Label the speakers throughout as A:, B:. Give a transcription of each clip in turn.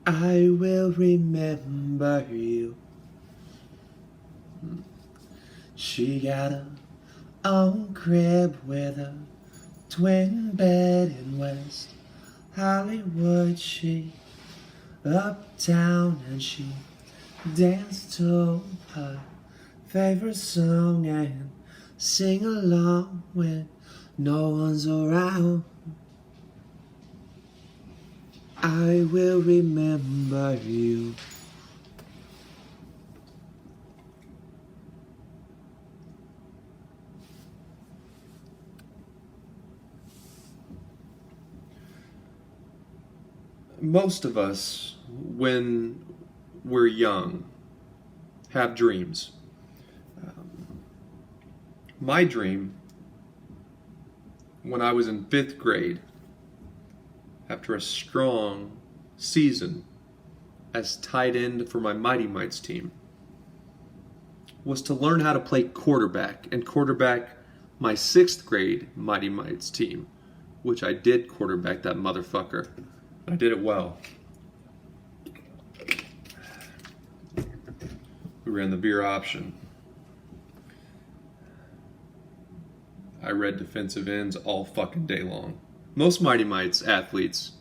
A: I will remember you. She got her own crib with a twin bed in West Hollywood. She uptown and she danced to her favorite song and sing along when no one's around. I will remember you. Most of us, when we're young, have dreams. My dream, when I was in 5th grade, after a strong season as tight end for my Mighty Mites team, was to learn how to play quarterback and quarterback my 6th grade Mighty Mites team, which I did quarterback that motherfucker. I did it well. We ran the beer option. I read defensive ends all fucking day long. Most Mighty Mites athletes,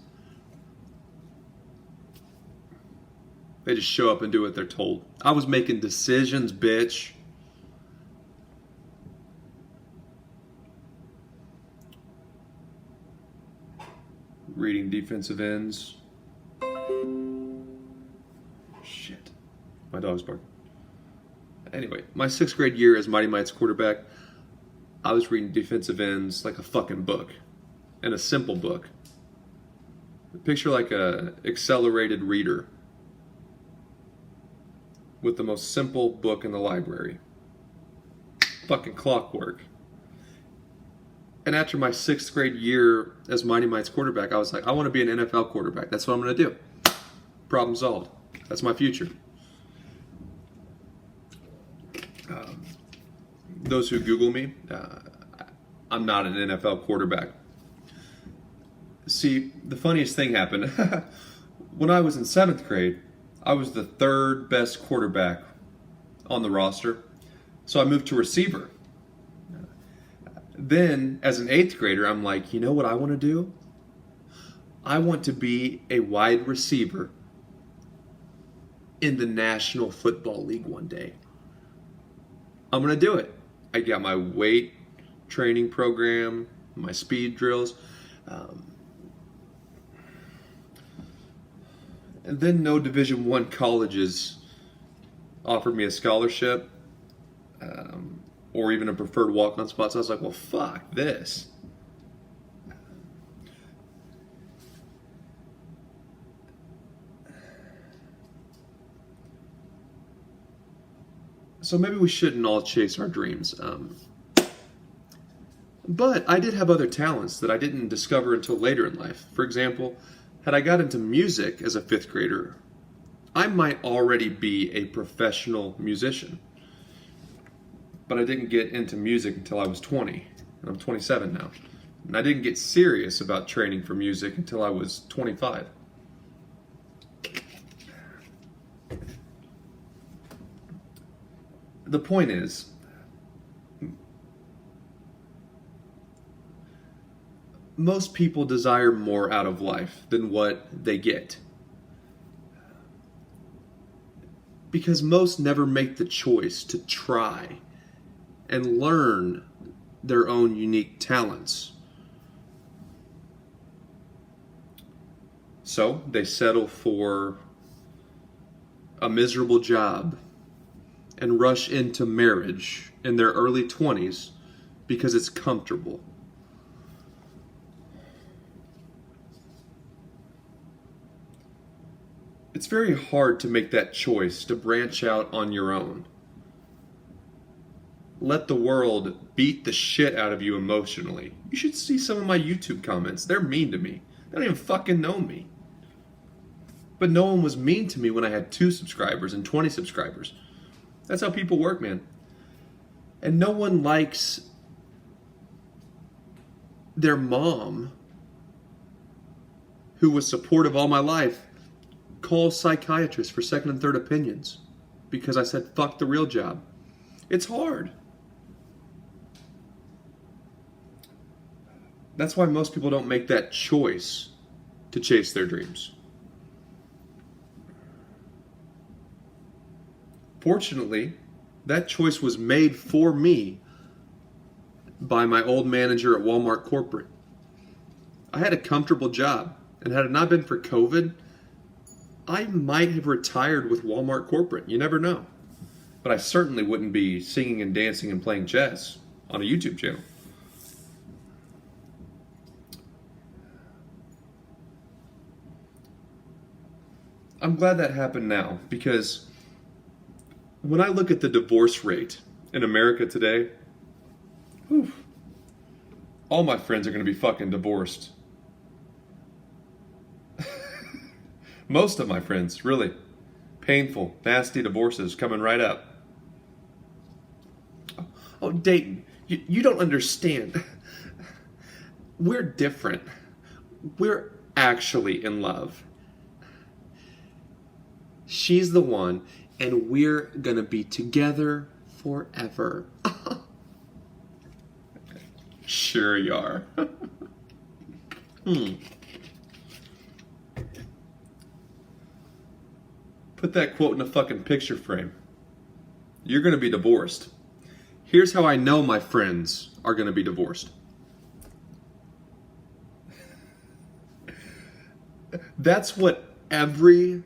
A: they just show up and do what they're told. I was making decisions, bitch. Reading defensive ends. Shit. My dog's barking. Anyway, my 6th grade year as Mighty Mites quarterback, I was reading defensive ends like a fucking book. And a simple book. Picture like a accelerated reader with the most simple book in the library. Fucking clockwork. And after my 6th grade year as Mighty Mites quarterback, I was like, I want to be an NFL quarterback. That's what I'm going to do. Problem solved. That's my future. Those who Google me, I'm not an NFL quarterback. See, the funniest thing happened. When I was in 7th grade, I was the 3rd best quarterback on the roster. So I moved to receiver. Then, as an 8th grader, I'm like, you know what I want to do? I want to be a wide receiver in the National Football League one day. I'm going to do it. I got my weight training program, my speed drills. And then no Division I colleges offered me a scholarship or even a preferred walk-on spot. So I was like, well, fuck this. So maybe we shouldn't all chase our dreams. But I did have other talents that I didn't discover until later in life. For example, had I got into music as a 5th grader, I might already be a professional musician. But I didn't get into music until I was 20, and I'm 27 now. And I didn't get serious about training for music until I was 25. The point is, most people desire more out of life than what they get. Because most never make the choice to try and learn their own unique talents. So they settle for a miserable job and rush into marriage in their early 20s because it's comfortable. It's very hard to make that choice to branch out on your own. Let the world beat the shit out of you emotionally. You should see some of my YouTube comments. They're mean to me. They don't even fucking know me. But no one was mean to me when I had 2 subscribers and 20 subscribers. That's how people work, man. And no one likes their mom, who was supportive all my life, call psychiatrists for second and third opinions because I said fuck the real job. It's hard. That's why most people don't make that choice to chase their dreams. Fortunately, that choice was made for me by my old manager at Walmart Corporate. I had a comfortable job, and had it not been for COVID, I might have retired with Walmart Corporate. You never know. But I certainly wouldn't be singing and dancing and playing chess on a YouTube channel. I'm glad that happened now, because when I look at the divorce rate in America today, whew, all my friends are going to be fucking divorced. Most of my friends, really. Painful, nasty divorces coming right up. Oh, Dayton, you don't understand. We're different. We're actually in love. She's the one, and we're gonna be together forever. Sure you are. Put that quote in a fucking picture frame. You're gonna be divorced. Here's how I know my friends are gonna be divorced. That's what every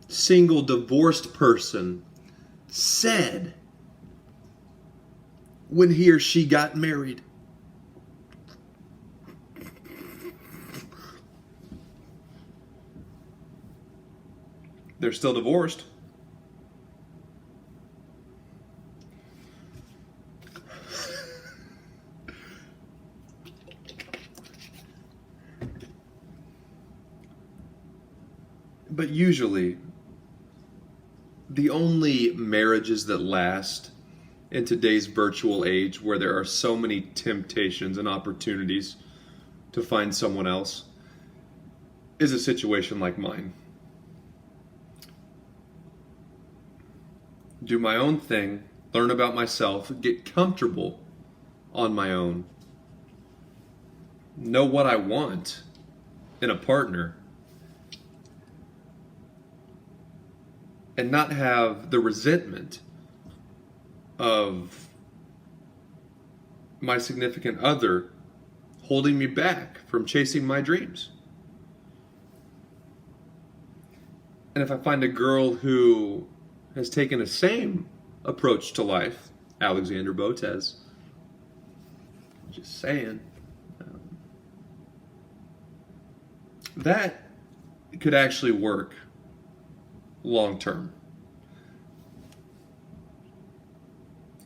A: single divorced person said when he or she got married. They're still divorced. But usually, the only marriages that last in today's virtual age, where there are so many temptations and opportunities to find someone else, is a situation like mine. Do my own thing, learn about myself, get comfortable on my own, know what I want in a partner, and not have the resentment of my significant other holding me back from chasing my dreams. And if I find a girl who has taken the same approach to life, Alexander Botez, just saying, that could actually work long term.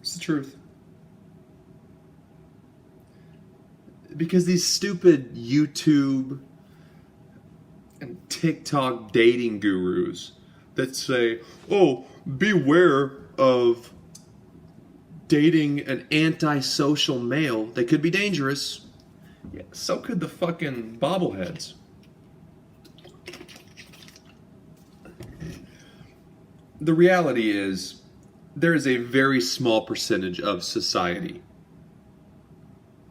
A: It's the truth. Because these stupid YouTube and TikTok dating gurus that say, oh, beware of dating an antisocial male, they could be dangerous. Yeah, so could the fucking bobbleheads. The reality is, there is a very small percentage of society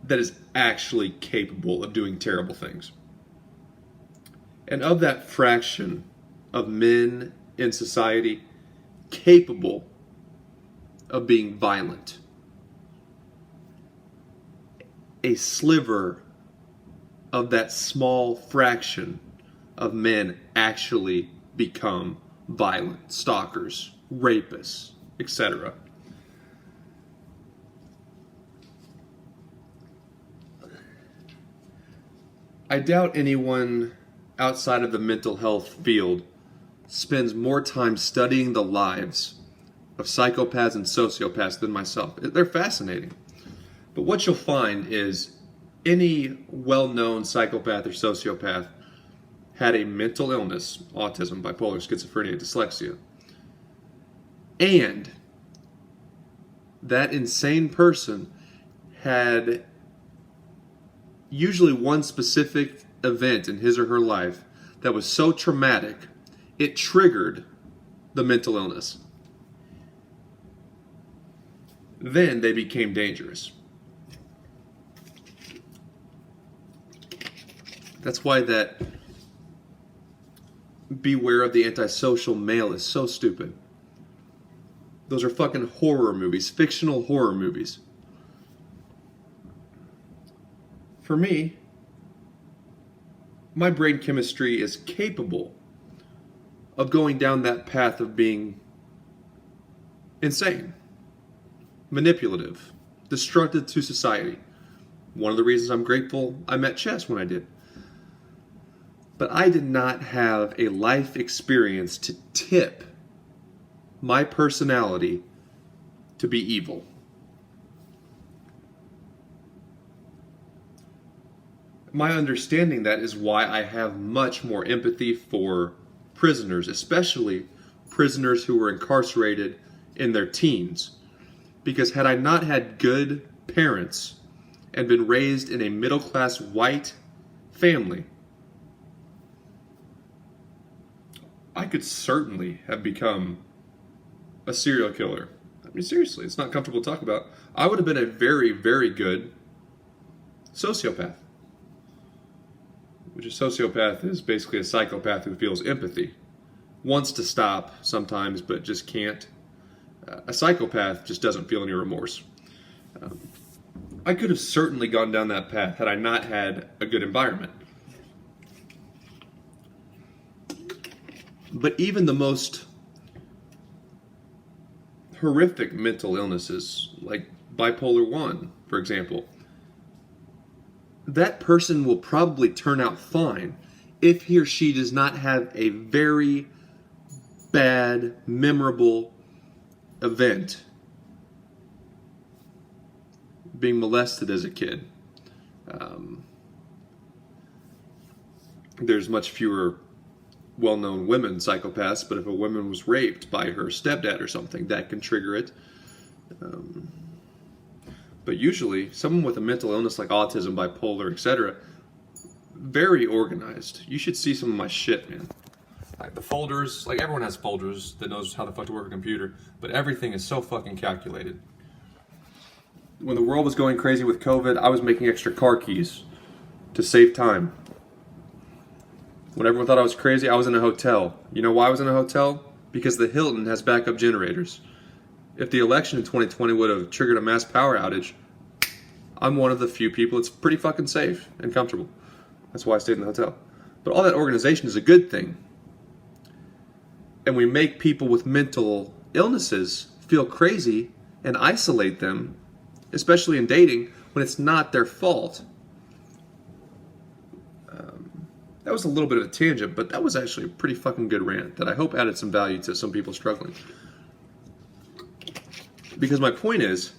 A: that is actually capable of doing terrible things. And of that fraction of men in society capable of being violent, a sliver of that small fraction of men actually become violent, stalkers, rapists, etc. I doubt anyone outside of the mental health field spends more time studying the lives of psychopaths and sociopaths than myself. They're fascinating. But what you'll find is any well-known psychopath or sociopath had a mental illness, autism, bipolar, schizophrenia, dyslexia. And that insane person had usually one specific event in his or her life that was so traumatic, it triggered the mental illness. Then they became dangerous. That's why that beware of the antisocial male is so stupid. Those are fucking horror movies, fictional horror movies. For me, my brain chemistry is capable of going down that path of being insane, manipulative, destructive to society. One of the reasons I'm grateful I met Chess when I did. But I did not have a life experience to tip my personality to be evil. My understanding that is why I have much more empathy for prisoners, especially prisoners who were incarcerated in their teens. Because had I not had good parents and been raised in a middle-class white family, I could certainly have become a serial killer. I mean, seriously, it's not comfortable to talk about. I would have been a very, very good sociopath. Which a sociopath is basically a psychopath who feels empathy. Wants to stop sometimes, but just can't. A psychopath just doesn't feel any remorse. I could have certainly gone down that path had I not had a good environment. But even the most horrific mental illnesses, like bipolar 1, for example, that person will probably turn out fine if he or she does not have a very bad, memorable event. Being molested as a kid. There's much fewer well-known women psychopaths, but if a woman was raped by her stepdad or something, that can trigger it. But usually, someone with a mental illness like autism, bipolar, etc., very organized. You should see some of my shit, man. Like the folders, like everyone has folders that knows how the fuck to work a computer, but everything is so fucking calculated. When the world was going crazy with COVID, I was making extra car keys to save time. When everyone thought I was crazy, I was in a hotel. You know why I was in a hotel? Because the Hilton has backup generators. If the election in 2020 would have triggered a mass power outage, I'm one of the few people that's pretty fucking safe and comfortable. That's why I stayed in the hotel. But all that organization is a good thing. And we make people with mental illnesses feel crazy and isolate them, especially in dating, when it's not their fault. That was a little bit of a tangent, but that was actually a pretty fucking good rant that I hope added some value to some people struggling. Because my point is,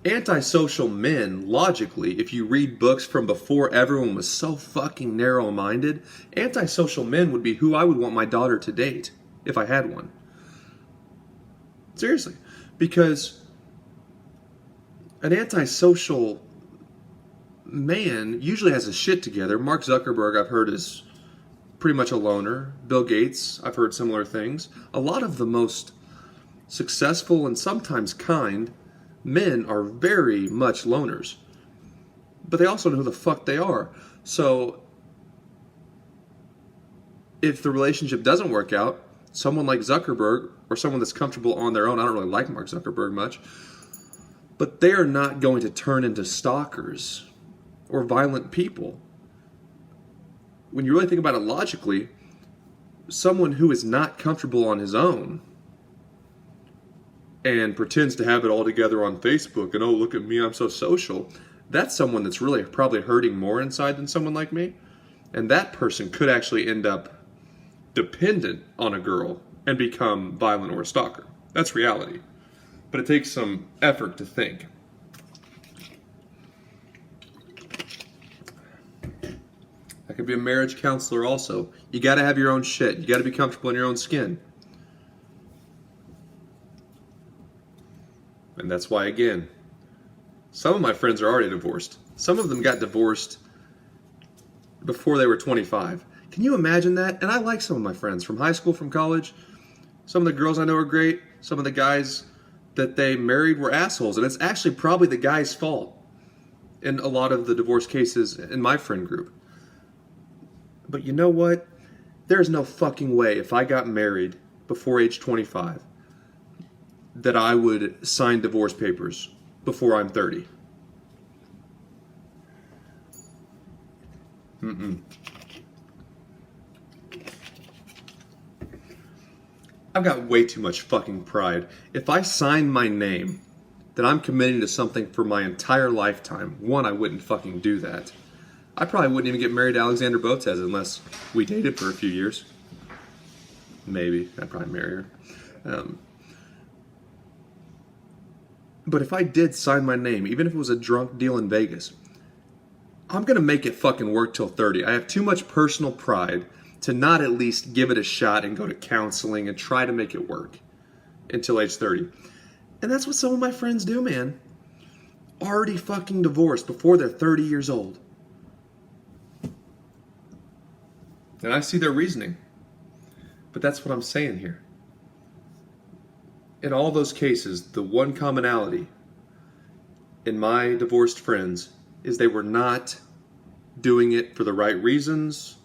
A: antisocial men, logically, if you read books from before everyone was so fucking narrow-minded, antisocial men would be who I would want my daughter to date, if I had one. Seriously. Because an antisocial man usually has his shit together. Mark Zuckerberg, I've heard, is pretty much a loner. Bill Gates, I've heard similar things. A lot of the most successful and sometimes kind men are very much loners. But they also know who the fuck they are. So if the relationship doesn't work out, someone like Zuckerberg or someone that's comfortable on their own, I don't really like Mark Zuckerberg much, but they are not going to turn into stalkers or violent people. When you really think about it logically, someone who is not comfortable on his own and pretends to have it all together on Facebook and, oh, look at me, I'm so social, that's someone that's really probably hurting more inside than someone like me. And that person could actually end up dependent on a girl and become violent or a stalker. That's reality. But it takes some effort to think. I could be a marriage counselor also. You got to have your own shit. You got to be comfortable in your own skin. And that's why, again, some of my friends are already divorced. Some of them got divorced before they were 25. Can you imagine that? And I like some of my friends from high school, from college. Some of the girls I know are great. Some of the guys that they married were assholes. And it's actually probably the guy's fault in a lot of the divorce cases in my friend group. But you know what? There's no fucking way if I got married before age 25 that I would sign divorce papers before I'm 30. I've got way too much fucking pride. If I signed my name that I'm committing to something for my entire lifetime, one, I wouldn't fucking do that. I probably wouldn't even get married to Alexandra Botez unless we dated for a few years. Maybe. I'd probably marry her. But if I did sign my name, even if it was a drunk deal in Vegas, I'm going to make it fucking work till 30. I have too much personal pride to not at least give it a shot and go to counseling and try to make it work until age 30. And that's what some of my friends do, man. Already fucking divorced before they're 30 years old. And I see their reasoning. But that's what I'm saying here. In all those cases, the one commonality in my divorced friends is they were not doing it for the right reasons.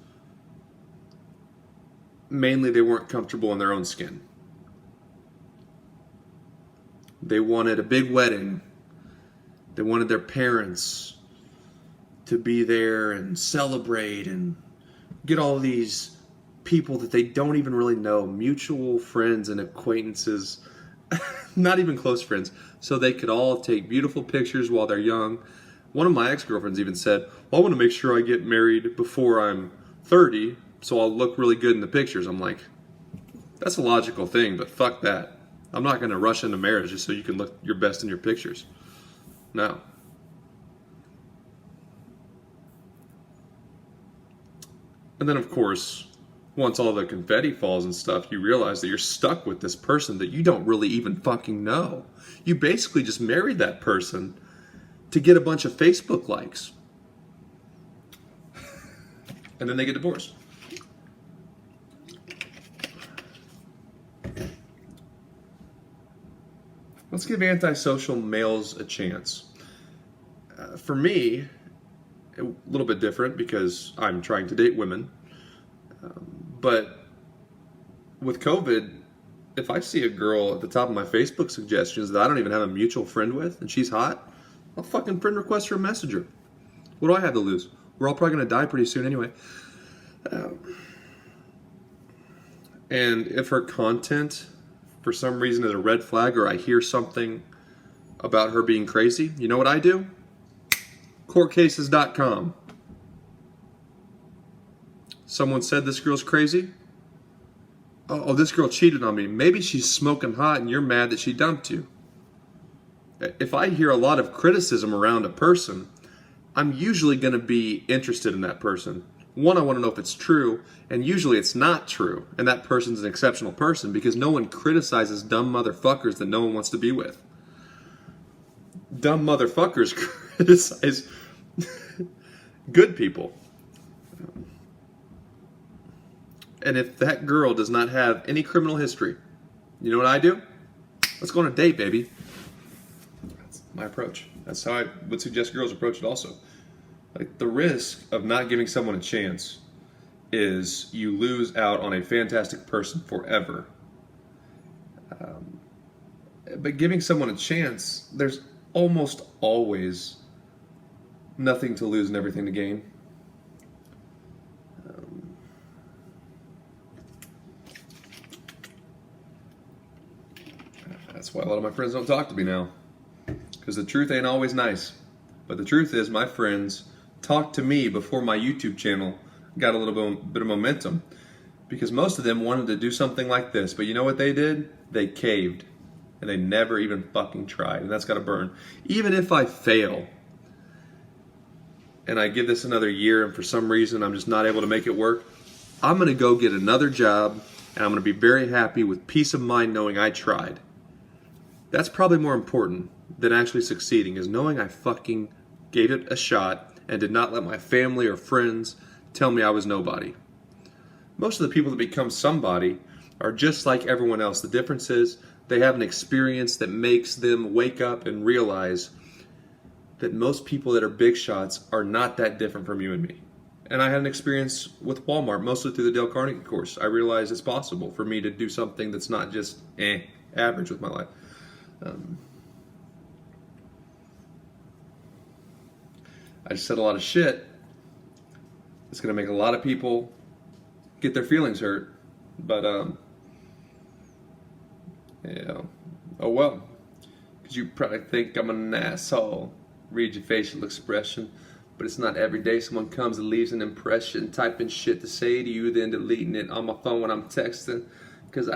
A: Mainly, they weren't comfortable in their own skin. They wanted a big wedding. They wanted their parents to be there and celebrate and get all these people that they don't even really know, mutual friends and acquaintances, not even close friends, so they could all take beautiful pictures while they're young. One of my ex-girlfriends even said, well, I want to make sure I get married before I'm 30 so I'll look really good in the pictures. I'm like, that's a logical thing, but fuck that. I'm not going to rush into marriage just so you can look your best in your pictures. No. And then, of course, once all the confetti falls and stuff, you realize that you're stuck with this person that you don't really even fucking know. You basically just married that person to get a bunch of Facebook likes. And then they get divorced. Let's give antisocial males a chance. For me, a little bit different because I'm trying to date women. But with COVID, if I see a girl at the top of my Facebook suggestions that I don't even have a mutual friend with and she's hot, I'll fucking friend request her a messenger. What do I have to lose? We're all probably going to die pretty soon anyway. And if her content, for some reason, is a red flag or I hear something about her being crazy, you know what I do? Courtcases.com. Someone said this girl's crazy. Oh, this girl cheated on me. Maybe she's smoking hot and you're mad that she dumped you. If I hear a lot of criticism around a person, I'm usually going to be interested in that person. One, I want to know if it's true, and usually it's not true, and that person's an exceptional person because no one criticizes dumb motherfuckers that no one wants to be with. Dumb motherfuckers criticize good people. And if that girl does not have any criminal history, you know what I do? Let's go on a date, baby. That's my approach. That's how I would suggest girls approach it also. Like, the risk of not giving someone a chance is you lose out on a fantastic person forever. But giving someone a chance, there's almost always nothing to lose and everything to gain. That's why a lot of my friends don't talk to me now. Because the truth ain't always nice. But the truth is, my friends talked to me before my YouTube channel got a little bit of momentum. Because most of them wanted to do something like this. But you know what they did? They caved. And they never even fucking tried. And that's got to burn. Even if I fail, and I give this another year, and for some reason I'm just not able to make it work, I'm going to go get another job, and I'm going to be very happy with peace of mind knowing I tried. That's probably more important than actually succeeding, is knowing I fucking gave it a shot and did not let my family or friends tell me I was nobody. Most of the people that become somebody are just like everyone else. The difference is they have an experience that makes them wake up and realize that most people that are big shots are not that different from you and me. And I had an experience with Walmart, mostly through the Dale Carnegie course. I realized it's possible for me to do something that's not just average with my life. I just said a lot of shit. It's going to make a lot of people get their feelings hurt. But, yeah. Oh well. Because you probably think I'm an asshole. Read your facial expression. But it's not every day someone comes and leaves an impression, typing shit to say to you, then deleting it on my phone when I'm texting. Because I